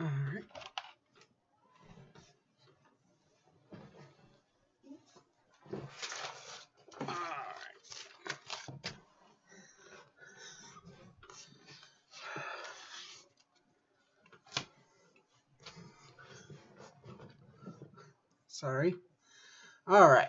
Alright. Sorry. Alright.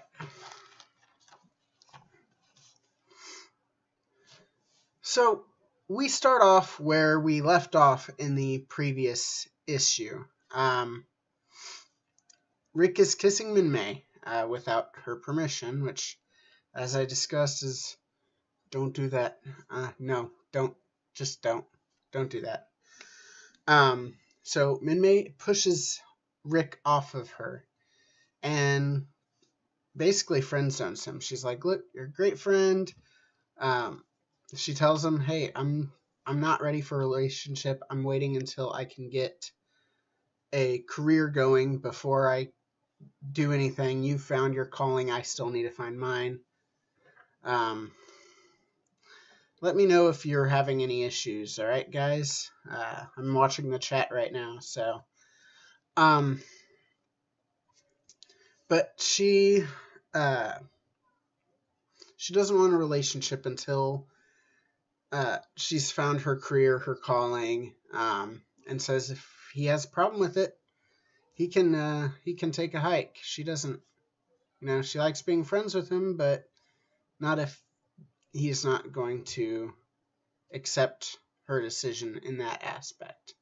So, we start off where we left off in the previous issue. Rick is kissing Minmay without her permission, which, as I discussed, is don't do that. No, don't. Just don't. Don't do that. So Minmay pushes Rick off of her and basically friend zones him. She's like, "Look, you're a great friend." She tells him, "Hey, I'm not ready for a relationship. I'm waiting until I can get a career going before I do anything. You found your calling. I still need to find mine. Let me know if you're having any issues. All right, guys. I'm watching the chat right now, so but she doesn't want a relationship until she's found her career, her calling, and says if he has a problem with it, he can take a hike. She doesn't, she likes being friends with him, but not if he's not going to accept her decision in that aspect.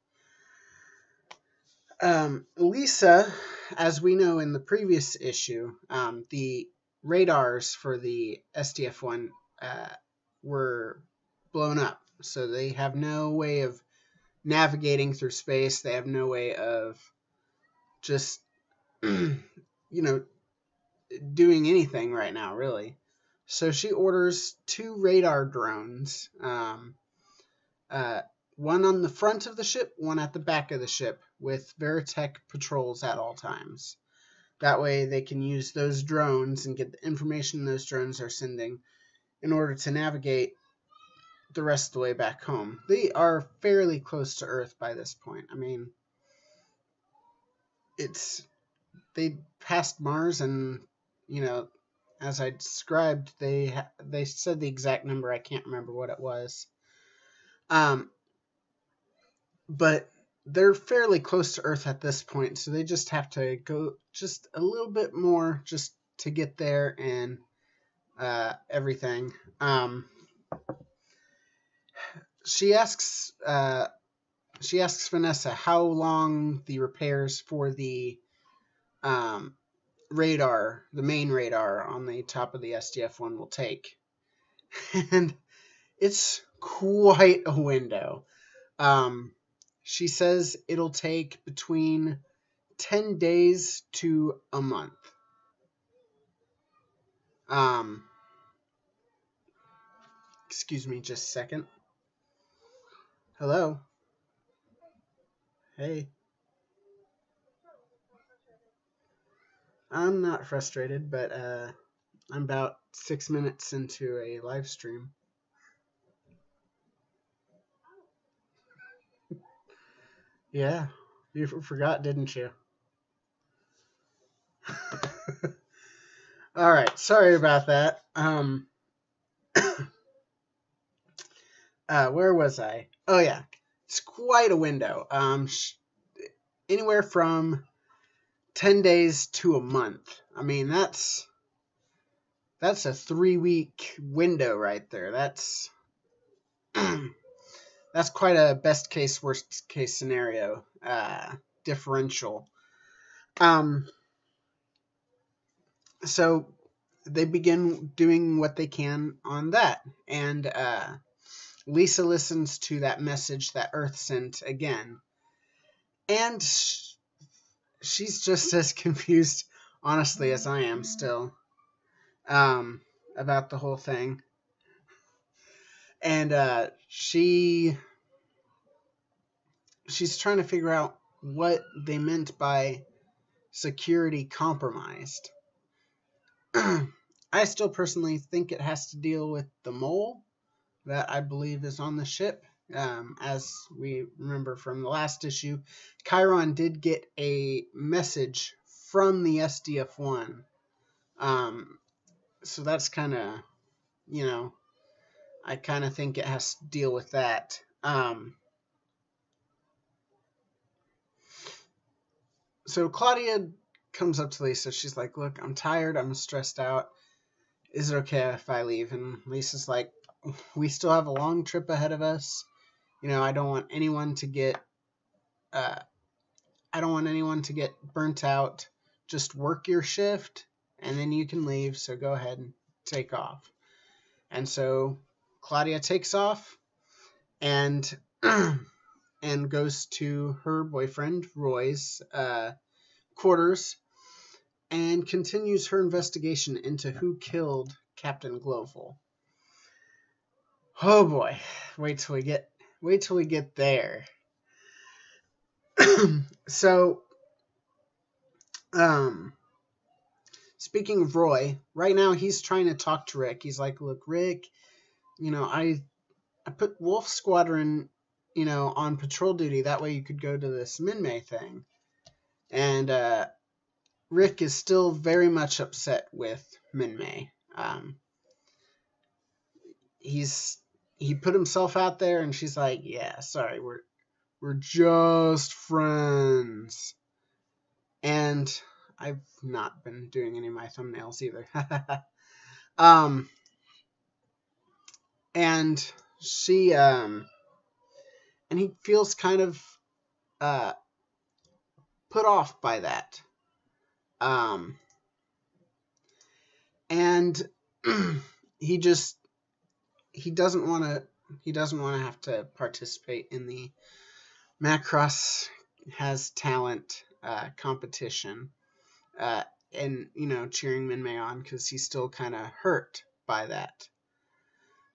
Lisa, as we know in the previous issue, the radars for the SDF-1 were blown up, so they have no way of navigating through space. They have no way of just, doing anything right now, really. So she orders 2 radar drones, one on the front of the ship, one at the back of the ship, with Veritech patrols at all times. That way they can use those drones and get the information those drones are sending in order to navigate the rest of the way back home. They are fairly close to Earth by this point. I mean, they passed Mars, and as I described, they said the exact number. I can't remember what it was. But they're fairly close to Earth at this point, so they just have to go just a little bit more just to get there and everything. She asks Vanessa how long the repairs for the radar, the main radar on the top of the SDF-1 will take. And it's quite a window. She says it'll take between 10 days to a month. Excuse me just a second. Hello? Hey. I'm not frustrated, but I'm about 6 minutes into a live stream. Yeah, you forgot, didn't you? All right, sorry about that. Where was I? Oh yeah, it's quite a window. Anywhere from 10 days to a month. I mean, that's a 3-week window right there. That's quite a best case, worst case scenario differential. So they begin doing what they can on that, and Lisa listens to that message that Earth sent again, and she's just as confused, honestly, as I am still, about the whole thing. And she's trying to figure out what they meant by security compromised. I still personally think it has to deal with the mole that I believe is on the ship. As we remember from the last issue, Chiron did get a message from the SDF-1. So that's kind of, you know, I kind of think it has to deal with that. So Claudia comes up to Lisa. She's like, look, I'm tired. I'm stressed out. Is it okay if I leave? And Lisa's like, we still have a long trip ahead of us. You know, I don't want anyone to get burnt out. Just work your shift and then you can leave. So go ahead and take off. And so Claudia takes off and and goes to her boyfriend Roy's quarters and continues her investigation into who killed Captain Global. Oh boy, wait till we get there. So, speaking of Roy, right now he's trying to talk to Rick. He's like, "Look, Rick, you know, I put Wolf Squadron, you know, on patrol duty. That way you could go to this Minmay thing." And Rick is still very much upset with Minmay. He put himself out there, and she's like, "Yeah, sorry, we're just friends." And I've not been doing any of my thumbnails either. And she and he feels kind of put off by that. And he doesn't want to have to participate in the Macross has talent competition and, you know, cheering Minmay on because he's still kind of hurt by that.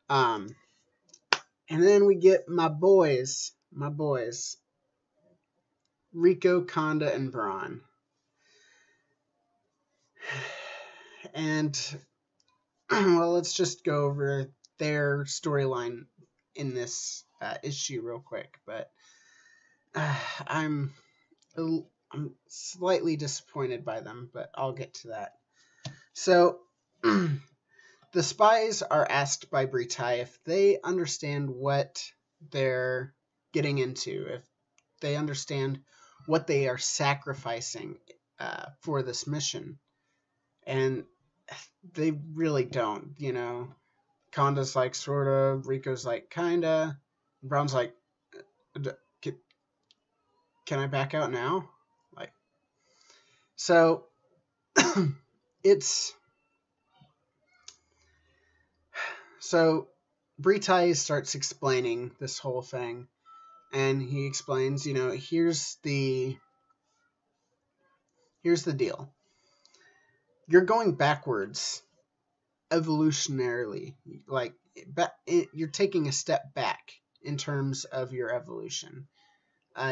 And then we get my boys, Rico, Conda, and Braun. And, well, let's just go over their storyline in this issue real quick. But I'm slightly disappointed by them, but I'll get to that. So, the spies are asked by Britai if they understand what they're getting into, if they understand what they are sacrificing for this mission. And they really don't, you know. Conda's like, sort of. Rico's like, kinda. Brown's like, can I back out now? Like, so it's... So Britai starts explaining this whole thing, and he explains, you know, here's the deal. You're going backwards evolutionarily. Like, you're taking a step back in terms of your evolution.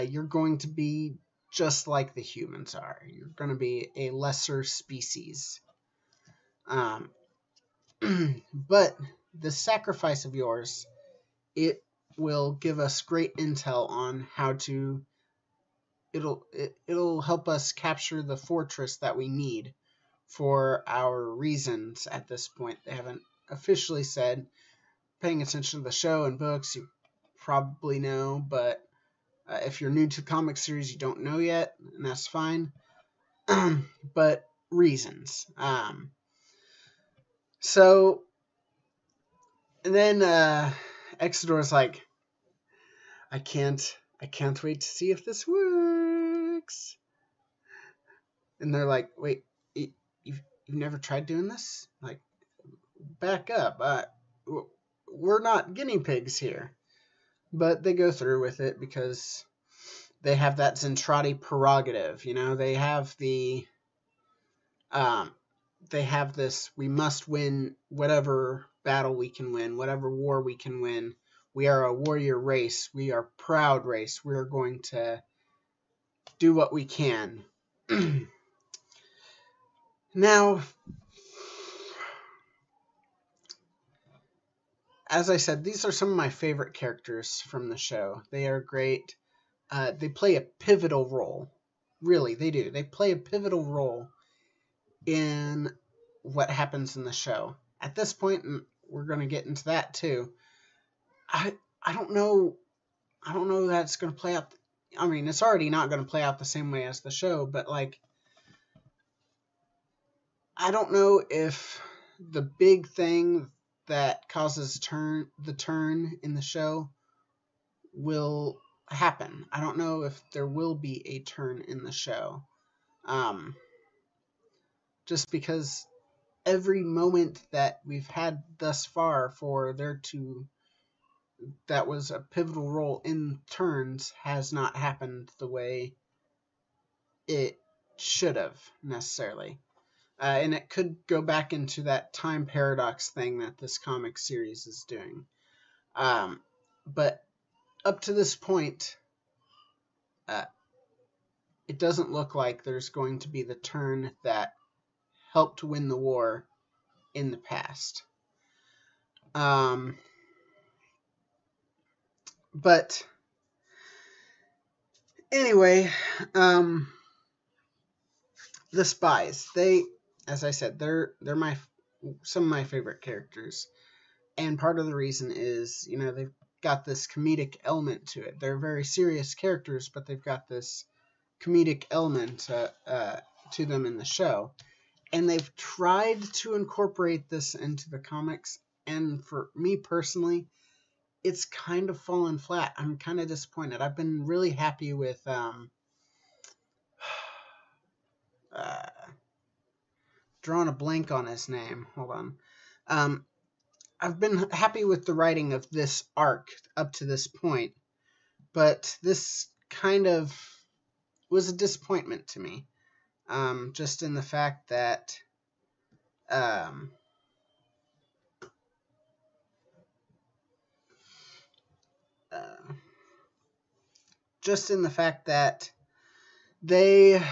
You're going to be just like the humans are. You're going to be a lesser species. But the sacrifice of yours, it will give us great intel on how to... It'll help us capture the fortress that we need for our reasons at this point. They haven't officially said. Paying attention to the show and books, you probably know, but if you're new to the comic series, you don't know yet, and that's fine. But reasons. So, and then Exodor's like, I can't wait to see if this works. And they're like, wait, you've never tried doing this? Like, back up. We're not guinea pigs here. But they go through with it because they have that Zentradi prerogative. You know, they have this, we must win whatever battle we can win, whatever war we can win. We are a warrior race. We are a proud race. We are going to do what we can. Now, as I said, these are some of my favorite characters from the show. They are great. They play a pivotal role. Really, they do. They play a pivotal role in what happens in the show. At this point, and we're going to get into that too. I don't know. I don't know that it's going to play out. I mean, it's already not going to play out the same way as the show, but like, I don't know if the big thing that causes the turn in the show will happen. I don't know if there will be a turn in the show. Just because every moment that we've had thus far for there to that was a pivotal role in turns has not happened the way it should have necessarily. And it could go back into that time paradox thing that this comic series is doing. But up to this point, it doesn't look like there's going to be the turn that helped win the war in the past. But anyway, the spies, as I said, they're some of my favorite characters. And part of the reason is, they've got this comedic element to it. They're very serious characters, but they've got this comedic element to them in the show. And they've tried to incorporate this into the comics. And for me personally, it's kind of fallen flat. I'm kind of disappointed. I've been really happy with drawing a blank on his name. Hold on. I've been happy with the writing of this arc up to this point, but this kind of was a disappointment to me. Just in the fact that they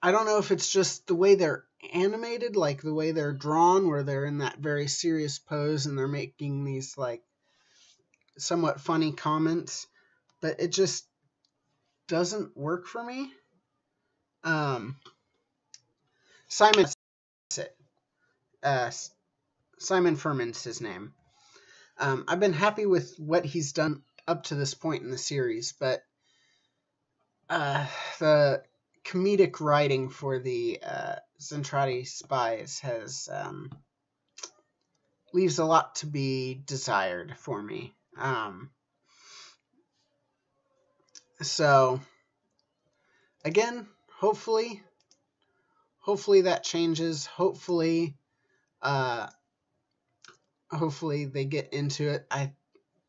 I don't know if it's just the way they're animated, like the way they're drawn, where they're in that very serious pose and they're making these like somewhat funny comments, but it just doesn't work for me. Simon, Simon Furman's his name. I've been happy with what he's done up to this point in the series, but the comedic writing for the Zentradi spies has leaves a lot to be desired for me. So again, hopefully that changes. Hopefully they get into it.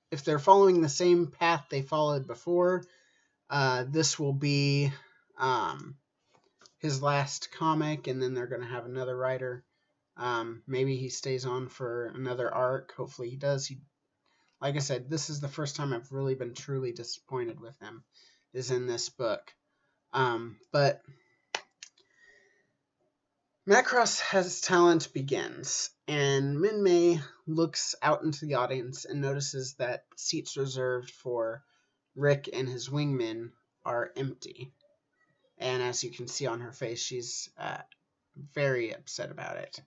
If they're following the same path they followed before, this will be his last comic, and then they're going to have another writer. Maybe he stays on for another arc. Hopefully he does. Like I said, this is the first time I've really been truly disappointed with him, is in this book. But Macross Has Talent begins, and Minmay looks out into the audience and notices that seats reserved for Rick and his wingmen are empty. And as you can see on her face, she's very upset about it.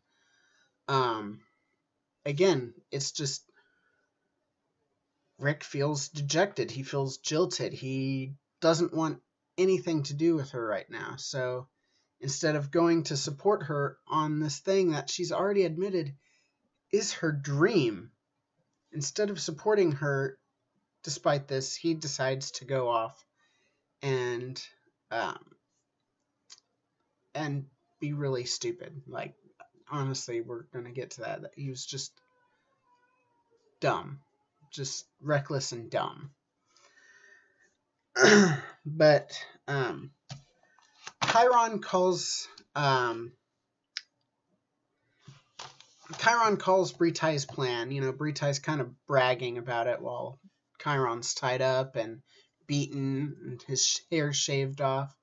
Again, it's just Rick feels dejected. He feels jilted. He doesn't want anything to do with her right now. So instead of going to support her on this thing that she's already admitted is her dream, instead of supporting her despite this, he decides to go off and be really stupid. Like, honestly, we're going to get to that. He was just dumb. Just reckless and dumb. But Chiron calls Britai's plan. Britai's kind of bragging about it while Chiron's tied up and beaten and his hair shaved off.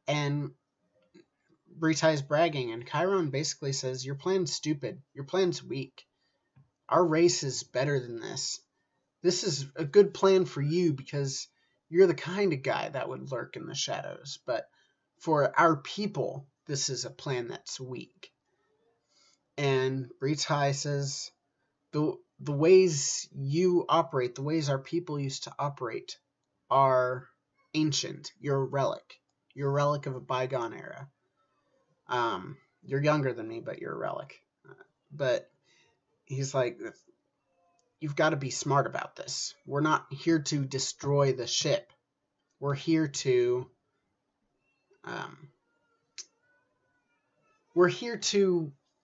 And Britai's bragging, and Chiron basically says, your plan's stupid. Your plan's weak. Our race is better than this. This is a good plan for you because you're the kind of guy that would lurk in the shadows. But for our people, this is a plan that's weak. And Britai says, the ways you operate, the ways our people used to operate are ancient. You're a relic. You're a relic of a bygone era. You're younger than me, but you're a relic. But he's like, you've got to be smart about this. We're not here to destroy the ship. We're here to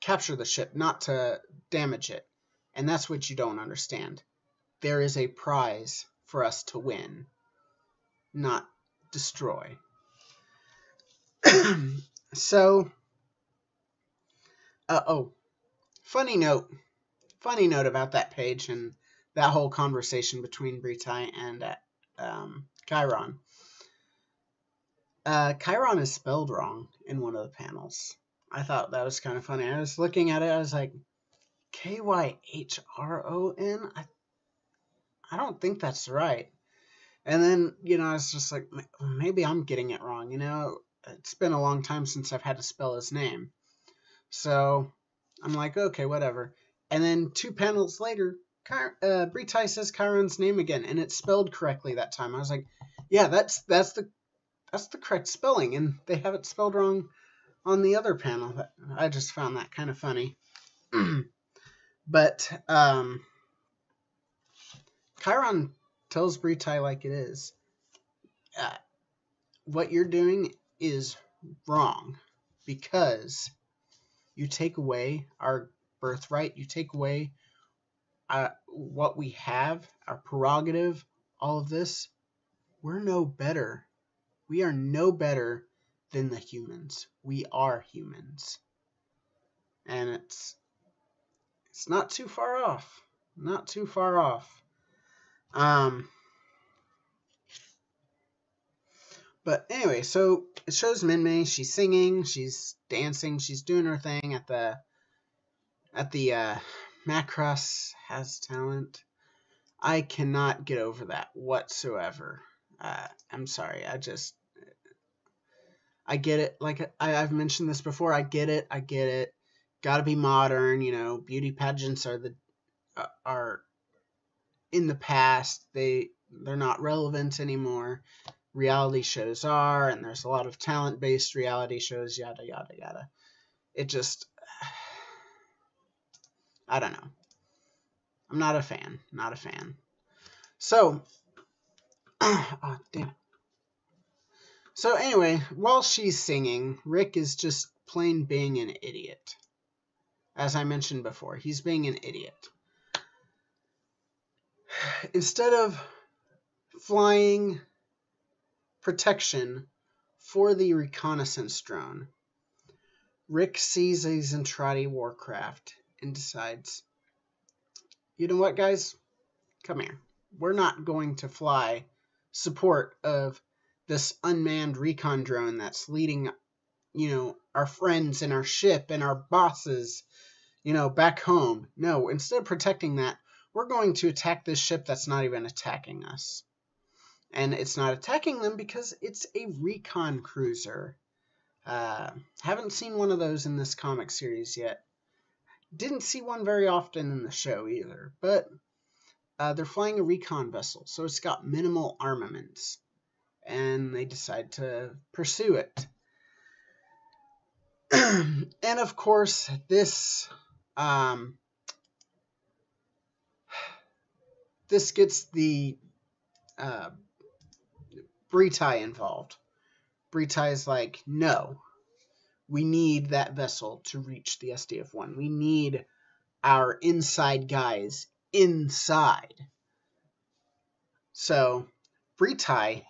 capture the ship, not to damage it. And that's what you don't understand. There is a prize for us to win, not destroy. So, funny note about that page and that whole conversation between Britai and Chiron. Chiron is spelled wrong in one of the panels. I thought that was kind of funny. I was looking at it, I was like, Kyhron? I don't think that's right. And then, I was just like, maybe I'm getting it wrong. It's been a long time since I've had to spell his name. So I'm like, okay, whatever. And then 2 panels later, Britai says Chiron's name again, and it's spelled correctly that time. I was like, yeah, that's the correct spelling, and they have it spelled wrong on the other panel. I just found that kind of funny. But Chiron tells Britai like it is. What you're doing is wrong because you take away our birthright. You take away what we have, our prerogative, all of this. We're no better. We are no better than the humans. We are humans. And it's not too far off. Not too far off. But anyway, so it shows Minmay. She's singing, she's dancing, she's doing her thing at the Macross has talent. I cannot get over that whatsoever. I'm sorry. I get it. Like I've mentioned this before. I get it. Got to be modern. Beauty pageants are in the past. They're not relevant anymore. Reality shows are, and there's a lot of talent-based reality shows. Yada yada yada. It just, I don't know. I'm not a fan. Not a fan. So, oh, damn it. So anyway, while she's singing, Rick is just plain being an idiot. As I mentioned before, he's being an idiot. Instead of flying protection for the reconnaissance drone, Rick sees a Zentradi warcraft and decides, you know what, guys? Come here. We're not going to fly support of this unmanned recon drone that's leading, our friends and our ship and our bosses, back home. No, instead of protecting that, we're going to attack this ship that's not even attacking us. And it's not attacking them because it's a recon cruiser. Haven't seen one of those in this comic series yet. Didn't see one very often in the show either. But they're flying a recon vessel, so it's got minimal armaments. And they decide to pursue it. And of course, this gets the Britai involved. Britai's like, no, we need that vessel to reach the SDF-1. We need our inside guys inside. So Britai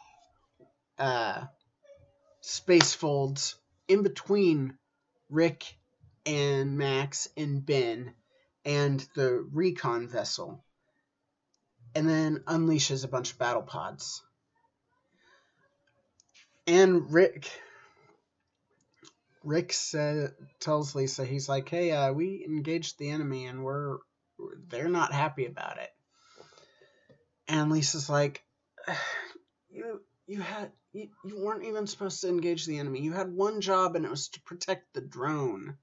space folds in between Rick and Max and Ben and the recon vessel, and then unleashes a bunch of battle pods. And Rick tells Lisa, he's like, hey, we engaged the enemy and they're not happy about it. And Lisa's like, you weren't even supposed to engage the enemy. You had one job, and it was to protect the drone.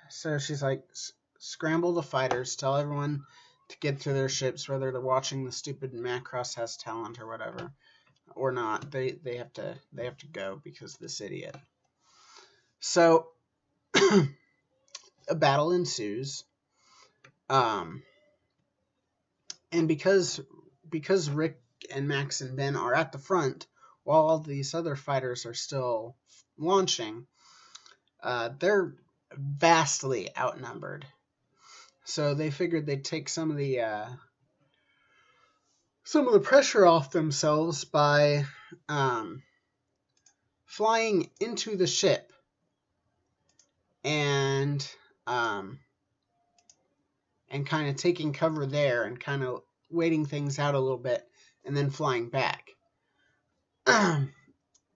So she's like, scramble the fighters, tell everyone to get to their ships, whether they're watching the stupid Macross Has Talent or whatever, or not. They have to go because of this idiot. So a battle ensues. And because Rick and Max and Ben are at the front while all these other fighters are still launching, they're vastly outnumbered. So they figured they'd take some of the pressure off themselves by flying into the ship and kind of taking cover there and kind of waiting things out a little bit and then flying back.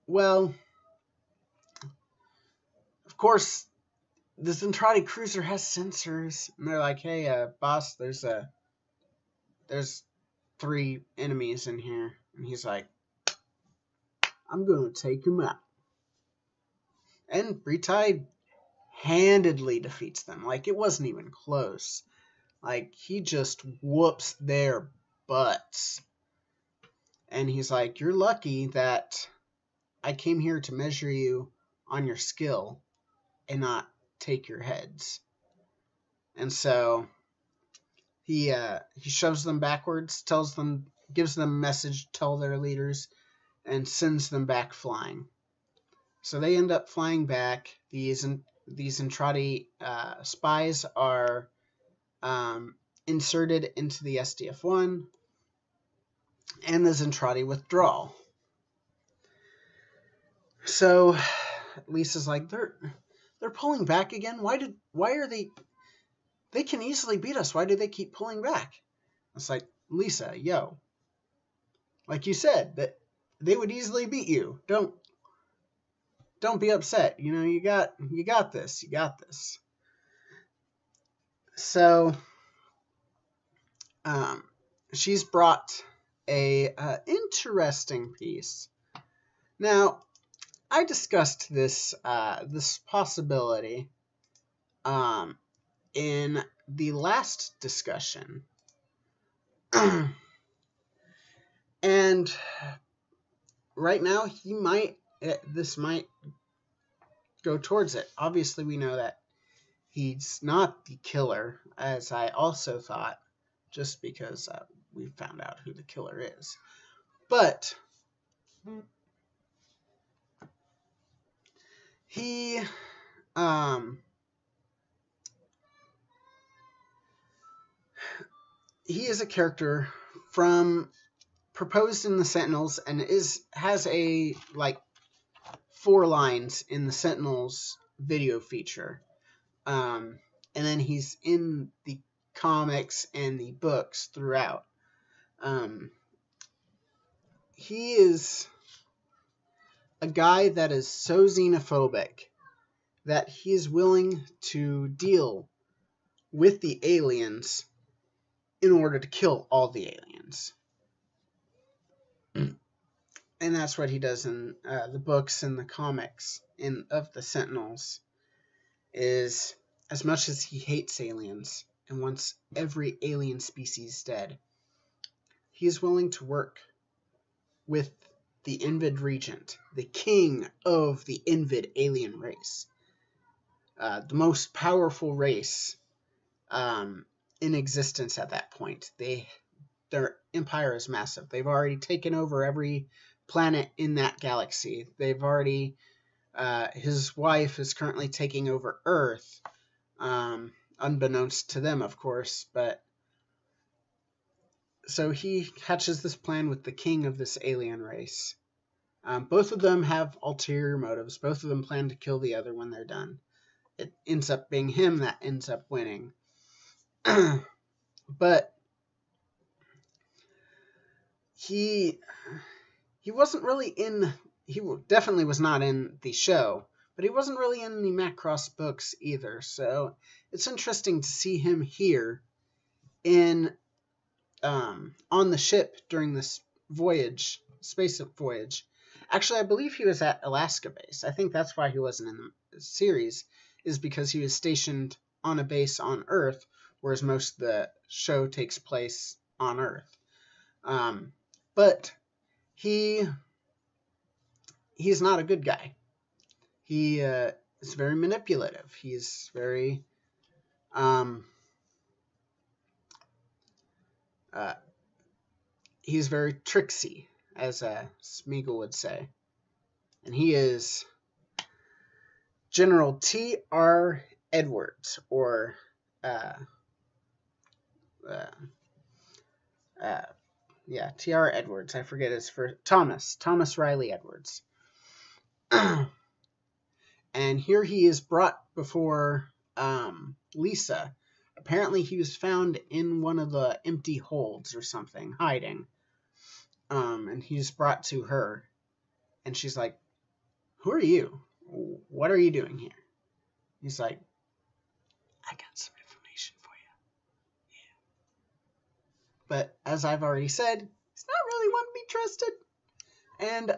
Well, of course, the Zentradi cruiser has sensors, and they're like, hey, boss, there's 3 enemies in here. And he's like, I'm going to take them out. And Britai handedly defeats them. Like, it wasn't even close. Like, he just whoops their butts. And he's like, you're lucky that I came here to measure you on your skill and not take your heads. And so he shoves them backwards, gives them a message to tell their leaders, and sends them back flying. So they end up flying back. These Zentradi spies are inserted into the SDF-1, and the Zentradi withdraw. So Lisa's like, they're pulling back again. Why are they? They can easily beat us. Why do they keep pulling back? It's like, Lisa, yo, like you said, that they would easily beat you. Don't be upset. You know, you got this. You got this. So she's brought a interesting piece. Now, I discussed this possibility in the last discussion. And right now this might go towards it. Obviously, we know that he's not the killer, as I also thought, just because we found out who the killer is. But he is a character proposed in the Sentinels and has a 4 lines in the Sentinels video feature. And then he's in the comics and the books throughout. He is a guy that is so xenophobic that he is willing to deal with the aliens in order to kill all the aliens. And that's what he does in the books and the comics of the Sentinels. Is as much as he hates aliens and wants every alien species dead, he is willing to work with the Invid Regent, the king of the Invid alien race, the most powerful race in existence at that point. Their empire is massive. They've already taken over every planet in that galaxy. They've already his wife is currently taking over Earth, unbeknownst to them, of course. But so he hatches this plan with the king of this alien race, Both of them have ulterior motives. Both of them plan to kill the other when they're done. It ends up being him that ends up winning. But he wasn't really in. He definitely was not in the show, but he wasn't really in the Macross books either. So it's interesting to see him here in on the ship during this voyage, space voyage. Actually, I believe he was at Alaska base. I think that's why he wasn't in the series, is because he was stationed on a base on Earth, whereas most of the show takes place on Earth. But he's not a good guy. He is very manipulative. He's very he's very tricksy, as Smeagol would say. And he is General T.R. Edwards, or T.R. Edwards. I forget his first. Thomas Riley Edwards. And here he is brought before Lisa. Apparently he was found in one of the empty holds or something, hiding. And he's brought to her. And she's like, "Who are you? What are you doing here?" He's like, "I got some information for you." Yeah. But as I've already said, he's not really one to be trusted. And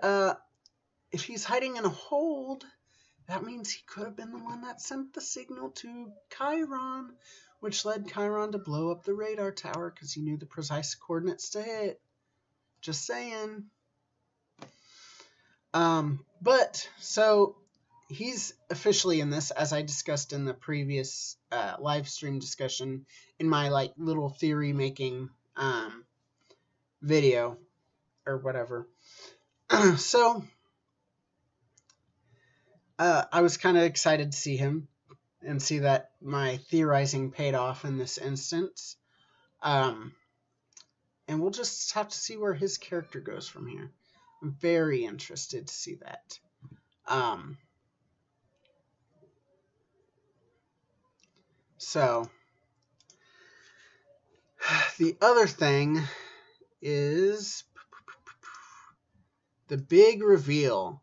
if he's hiding in a hold, that means he could have been the one that sent the signal to Chiron, which led Chiron to blow up the radar tower because he knew the precise coordinates to hit. Just saying. But so he's officially in this, as I discussed in the previous live stream discussion in my like little theory making video or whatever. So I was kind of excited to see him and see that my theorizing paid off in this instance. And we'll just have to see where his character goes from here. I'm very interested to see that. So the other thing is the big reveal.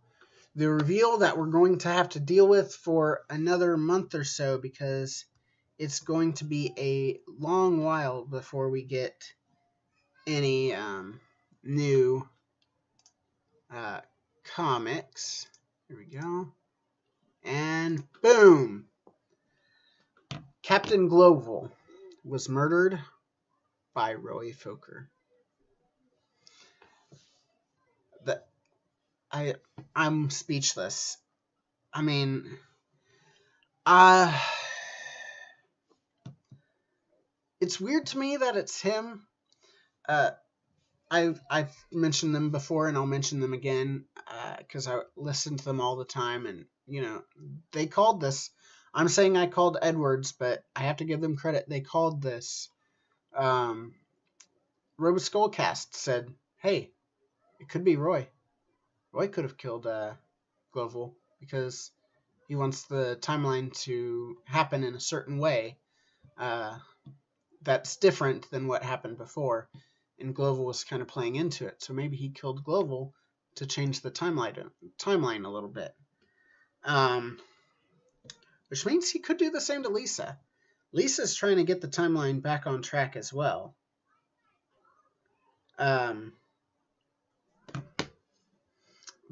The reveal that we're going to have to deal with for another month or so, because it's going to be a long while before we get any new comics. Here we go. And boom! Captain Global was murdered by Roy Fokker. I'm speechless. I mean, it's weird to me that it's him. I've mentioned them before, and I'll mention them again because I listen to them all the time, and they called this. I'm saying I called Edwards, but I have to give them credit. They called this. Roboskullcast said, "Hey, it could be Roy. Roy could have killed Global because he wants the timeline to happen in a certain way that's different than what happened before." And Global was kind of playing into it. So maybe he killed Global to change the timeline a little bit. Which means he could do the same to Lisa. Lisa's trying to get the timeline back on track as well.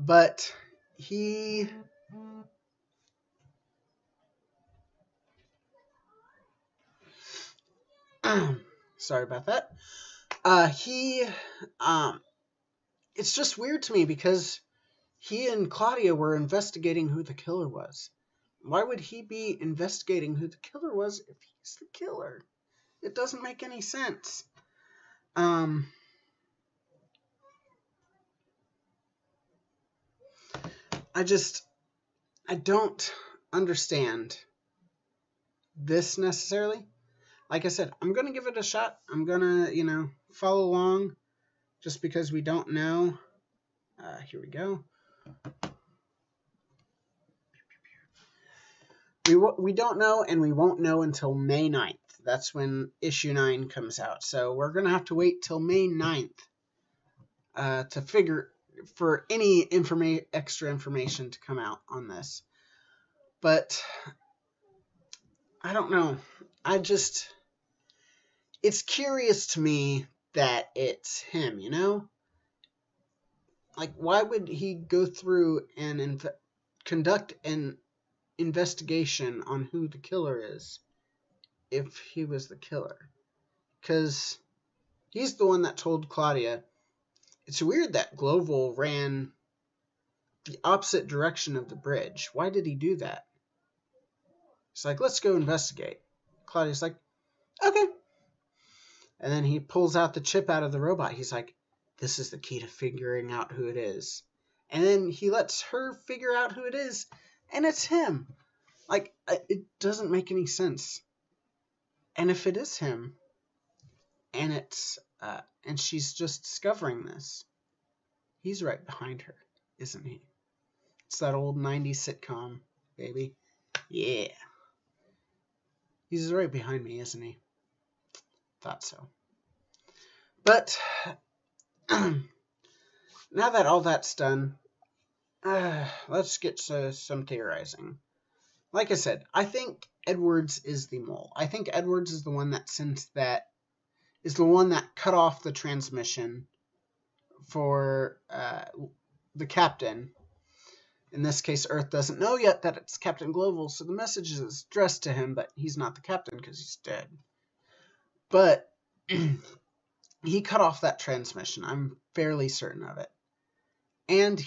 But he... Sorry about that. It's just weird to me because he and Claudia were investigating who the killer was. Why would he be investigating who the killer was if he's the killer? It doesn't make any sense. I don't understand this necessarily. Like I said, I'm going to give it a shot. I'm going to, follow along just because we don't know. Here we go. We don't know, and we won't know until May 9th. That's when issue 9 comes out. So we're going to have to wait till May 9th to figure for any extra information to come out on this. But I don't know. It's curious to me that it's him, you know? Like, why would he go through and conduct an investigation on who the killer is if he was the killer? Because he's the one that told Claudia. It's weird that Global ran the opposite direction of the bridge. Why did he do that? He's like, let's go investigate. Claudia's like, okay. And then he pulls out the chip out of the robot. He's like, this is the key to figuring out who it is. And then he lets her figure out who it is, and it's him. Like, it doesn't make any sense. And if it is him, and and she's just discovering this, he's right behind her, isn't he? It's that old 90s sitcom, baby. Yeah. He's right behind me, isn't he? Thought so. But now that all that's done, let's get to some theorizing. Like I said, I think Edwards is the mole. I think Edwards is the one that is the one that cut off the transmission for the captain. In this case, Earth doesn't know yet that it's Captain Global, so the message is addressed to him, but he's not the captain because he's dead. But he cut off that transmission. I'm fairly certain of it. And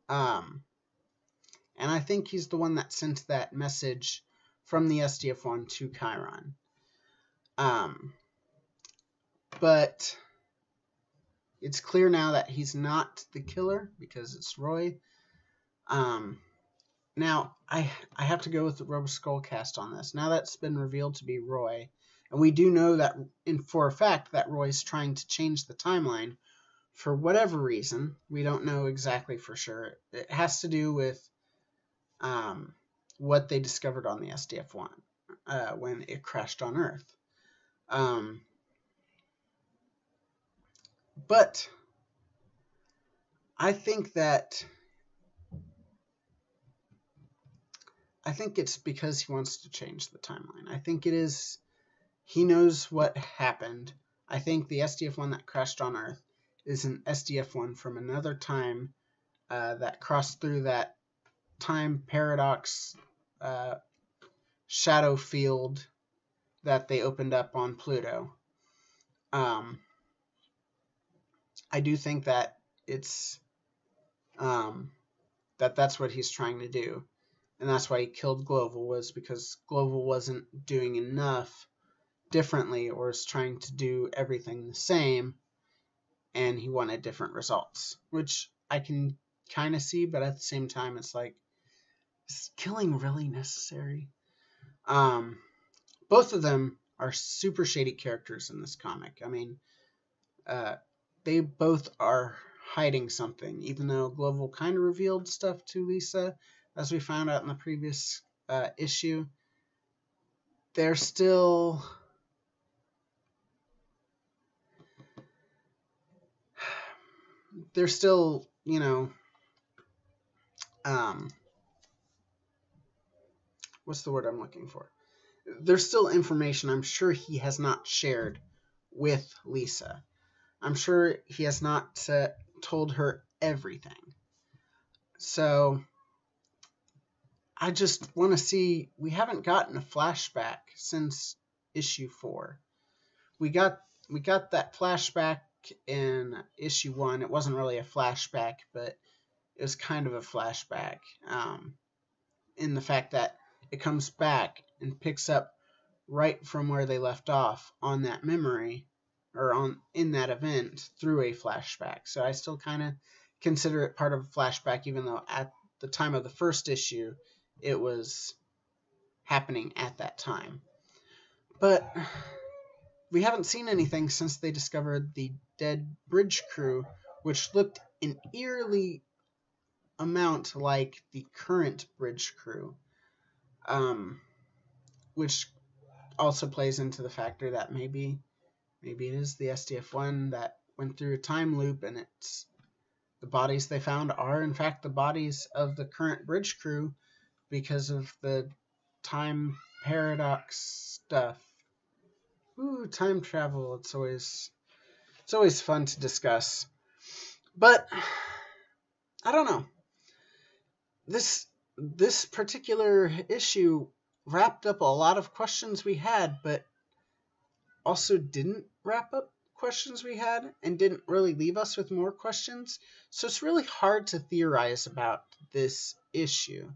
and I think he's the one that sent that message from the SDF-1 to Chiron. But it's clear now that he's not the killer because it's Roy. Now, I have to go with the RoboSkullcast on this. Now that's been revealed to be Roy, and we do know that for a fact that Roy's trying to change the timeline for whatever reason. We don't know exactly for sure. It has to do with what they discovered on the SDF-1 when it crashed on Earth. But I think it's because he wants to change the timeline. I think it is he knows what happened. I think the SDF-1 that crashed on Earth is an SDF-1 from another time that crossed through that time paradox shadow field that they opened up on Pluto. I do think that it's that's what he's trying to do. And that's why he killed Global, was because Global wasn't doing enough differently or is trying to do everything the same, and he wanted different results, which I can kind of see, but at the same time it's like, is killing really necessary? Both of them are super shady characters in this comic. I mean, they both are hiding something, even though Global kind of revealed stuff to Lisa, as we found out in the previous issue. They're still you know, what's the word I'm looking for? There's still information I'm sure he has not shared with Lisa. I'm sure he has not told her everything. So I just want to see. We haven't gotten a flashback since issue 4. We got that flashback in issue 1. It wasn't really a flashback, but it was kind of a flashback in the fact that it comes back and picks up right from where they left off on that memory, or in that event, through a flashback. So I still kind of consider it part of a flashback, even though at the time of the first issue it was happening at that time. But we haven't seen anything since they discovered the dead bridge crew, which looked an eerily amount like the current bridge crew, which also plays into the factor that maybe it is the SDF-1 that went through a time loop, and it's the bodies they found are in fact the bodies of the current bridge crew because of the time paradox stuff. Ooh, time travel. It's always fun to discuss. But I don't know. This particular issue wrapped up a lot of questions we had, but also didn't wrap up questions we had and didn't really leave us with more questions. So it's really hard to theorize about this issue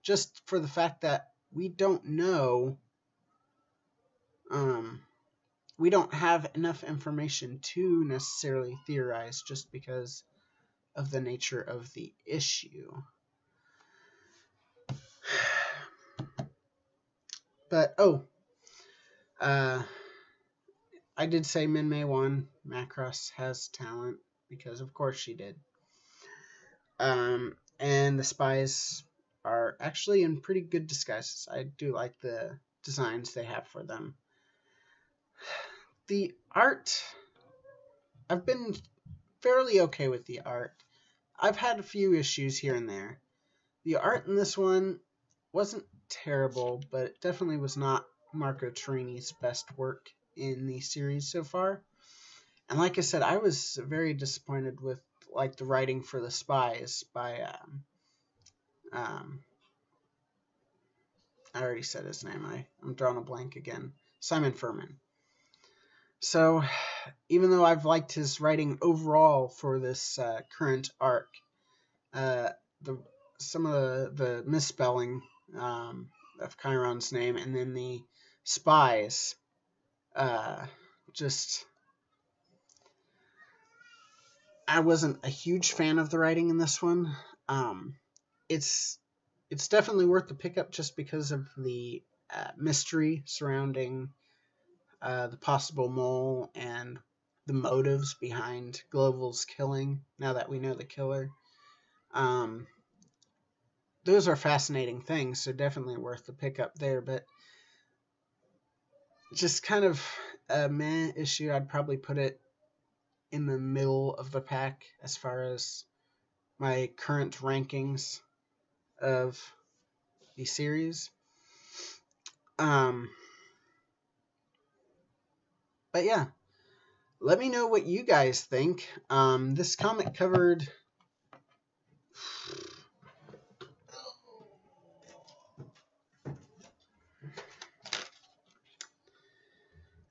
just for the fact that we don't know. We don't have enough information to necessarily theorize just because of the nature of the issue. But, I did say Minmay won. Macross has talent, because of course she did. And the spies are actually in pretty good disguises. I do like the designs they have for them. The art, I've been fairly okay with the art. I've had a few issues here and there. The art in this one wasn't terrible, but it definitely was not Marco Torini's best work in the series so far. And like I said, I was very disappointed with like the writing for the spies by I already said his name. I'm drawing a blank again. Simon Furman. So even though I've liked his writing overall for this current arc, some of the misspelling of Chiron's name and then the spies, just I wasn't a huge fan of the writing in this one. It's definitely worth the pickup just because of the mystery surrounding the possible mole and the motives behind Global's killing, now that we know the killer. Those are fascinating things, so definitely worth the pickup there, but just kind of a meh issue. I'd probably put it in the middle of the pack as far as my current rankings of the series. But yeah, let me know what you guys think. This comic covered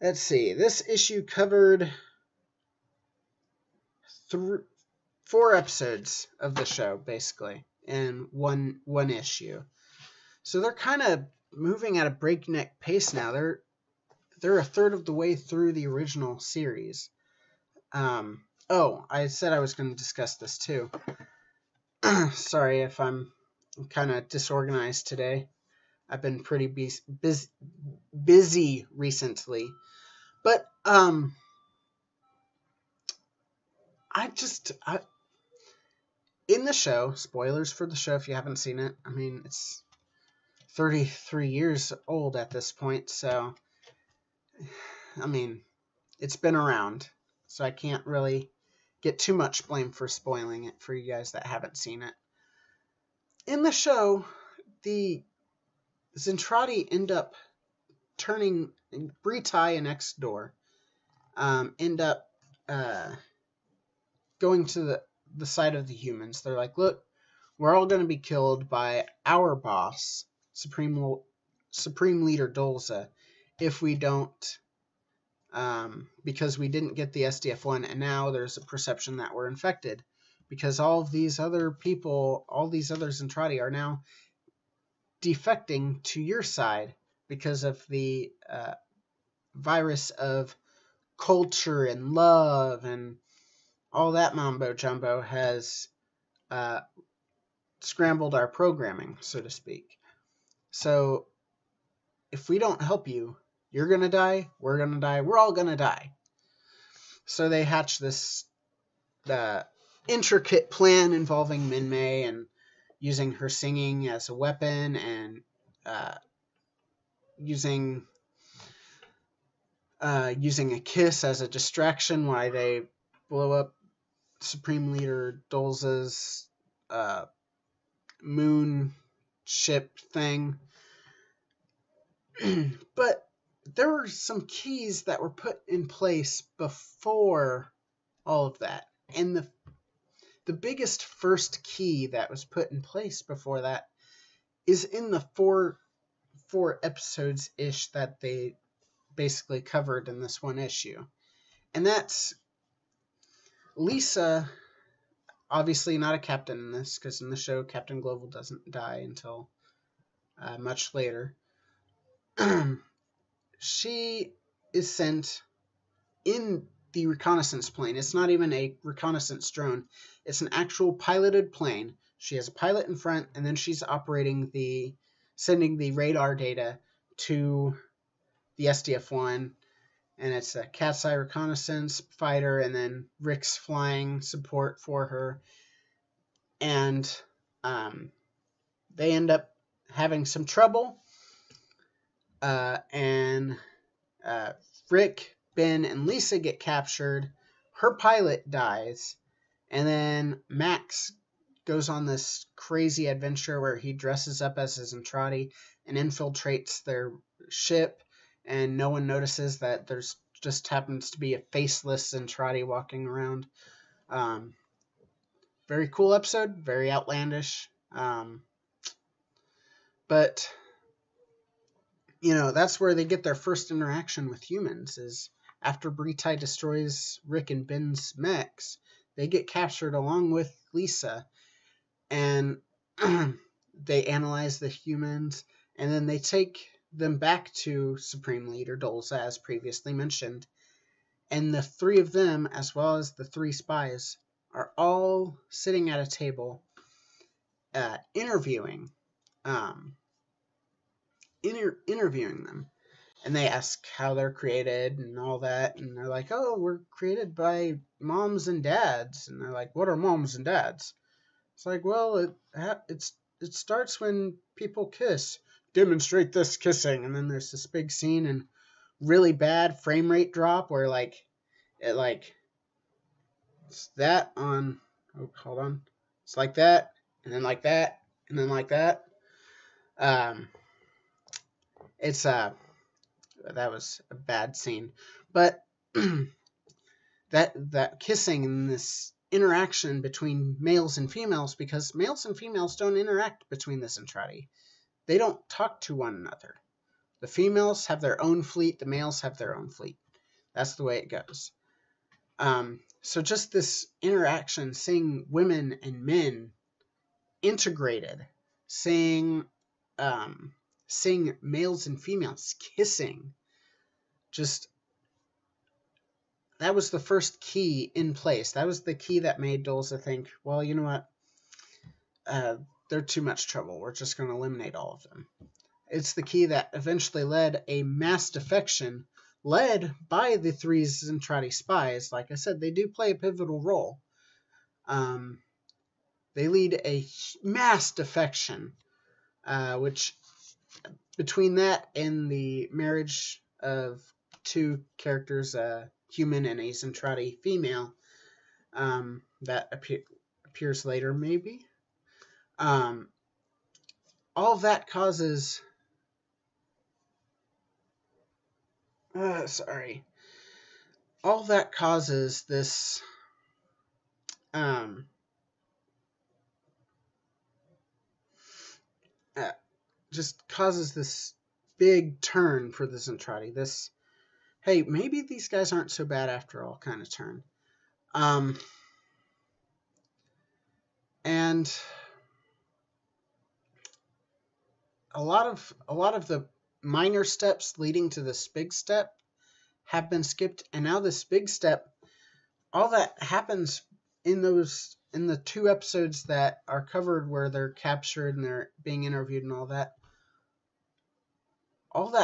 let's see, this issue covered 4 episodes of the show, basically, in one issue. So they're kind of moving at a breakneck pace now. They're a third of the way through the original series. I said I was going to discuss this too. Sorry if I'm kind of disorganized today. I've been pretty busy recently. But in the show, spoilers for the show if you haven't seen it. I mean, it's 33 years old at this point, so I mean, it's been around, so I can't really get too much blame for spoiling it for you guys that haven't seen it. In the show, the Zentradi end up turning Britai and X-Door end up going to the side of the humans. They're like, look, we're all going to be killed by our boss, Supreme Leader Dolza, if we don't, because we didn't get the SDF-1, and now there's a perception that we're infected, because all of these other people, all these other Zentradi are now defecting to your side because of the virus of culture and love and all that mambo jumbo has scrambled our programming, so to speak. So if we don't help you, you're going to die, we're going to die, we're all going to die. So they hatch this intricate plan involving Minmay and using her singing as a weapon and uh, using using a kiss as a distraction while they blow up Supreme Leader Dolza's uh, moon ship thing. But there were some keys that were put in place before all of that. And the biggest first key that was put in place before that is in the four episodes ish that they basically covered in this one issue. And that's Lisa, obviously not a captain in this, because in the show Captain Global doesn't die until much later. She is sent in the reconnaissance plane. It's not even a reconnaissance drone. It's an actual piloted plane. She has a pilot in front, and then she's sending the radar data to the SDF-1, and it's a cat's eye reconnaissance fighter, and then Rick's flying support for her, and they end up having some trouble, and Rick, Ben, and Lisa get captured. Her pilot dies, and then Max goes on this crazy adventure where he dresses up as his Zentradi and infiltrates their ship, and no one notices that there's just happens to be a faceless Zentradi walking around. Very cool episode, very outlandish. But that's where they get their first interaction with humans, is after Britai destroys Rick and Ben's mechs, they get captured along with Lisa, and they analyze the humans, and then they take them back to Supreme Leader Dolza, as previously mentioned, and the three of them, as well as the three spies, are all sitting at a table interviewing them. And they ask how they're created and all that, and they're like, oh, we're created by moms and dads. And they're like, what are moms and dads? It's like, well, it starts when people kiss. Demonstrate this kissing. And then there's this big scene and really bad frame rate drop where it's that on, oh, hold on. It's like that, and then like that, and then like that. It's that was a bad scene, but that kissing and this interaction between males and females, because males and females don't interact between the Zentradi. They don't talk to one another. The females have their own fleet, the males have their own fleet. That's the way it goes. So just this interaction, seeing women and men integrated, seeing males and females kissing, just that was the first key in place. That was the key that made Dolza think, well, you know what? They're too much trouble. We're just going to eliminate all of them. It's the key that eventually led a mass defection led by the three Zentradi spies. Like I said, they do play a pivotal role. They lead a mass defection, which between that and the marriage of two characters, a human and a Zentradi female, that appears later, maybe. All of that causes... All that causes this... just causes this big turn for the Zentradi. This, hey, maybe these guys aren't so bad after all kind of turn. And a lot of the minor steps leading to this big step have been skipped, and now this big step, all that happens in the two episodes that are covered where they're captured and they're being interviewed and all that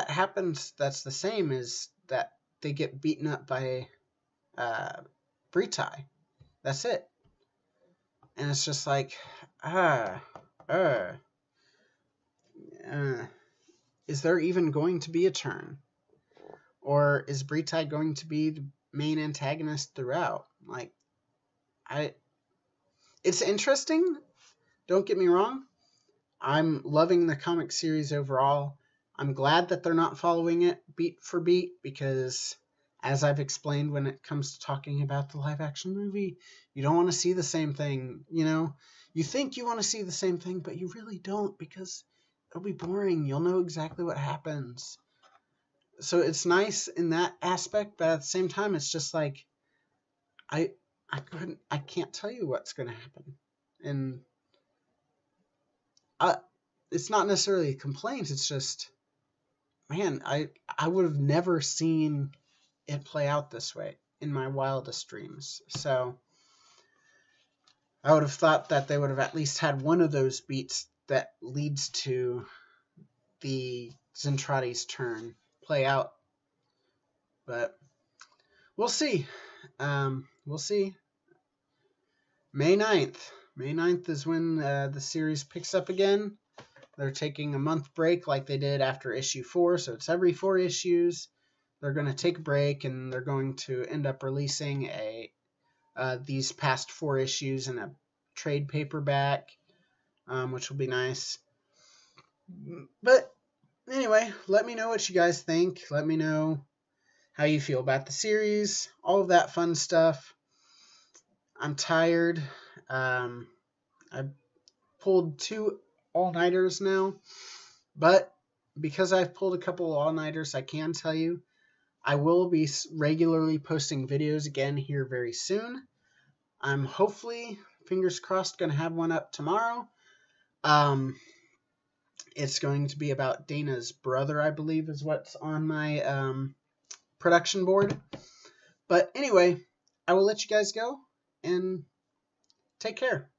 happens that's the same is that they get beaten up by Britai. That's it. And it's just like, uh, uh, is there even going to be a turn? Or is Britai going to be the main antagonist throughout? Like, it's interesting. Don't get me wrong. I'm loving the comic series overall. I'm glad that they're not following it beat for beat because, as I've explained when it comes to talking about the live action movie, you don't want to see the same thing. You know, you think you want to see the same thing, but you really don't because it'll be boring. You'll know exactly what happens. So it's nice in that aspect, but at the same time, it's just like I I can't tell you what's going to happen, and I, it's not necessarily a complaint. It's just, man, I would have never seen it play out this way in my wildest dreams. So I would have thought that they would have at least had one of those beats that leads to the Zentradi's turn play out. But we'll see. We'll see. May 9th. May 9th is when the series picks up again. They're taking a month break like they did after issue 4, so it's every 4 issues. They're going to take a break, and they're going to end up releasing these past 4 issues in a trade paperback, which will be nice. But anyway, let me know what you guys think. Let me know how you feel about the series, all of that fun stuff. I'm tired. I pulled 2 all-nighters now, but because I've pulled a couple all-nighters, I can tell you I will be regularly posting videos again here very soon. I'm hopefully, fingers crossed, going to have one up tomorrow. It's going to be about Dana's brother, I believe, is what's on my production board. But anyway, I will let you guys go, and take care.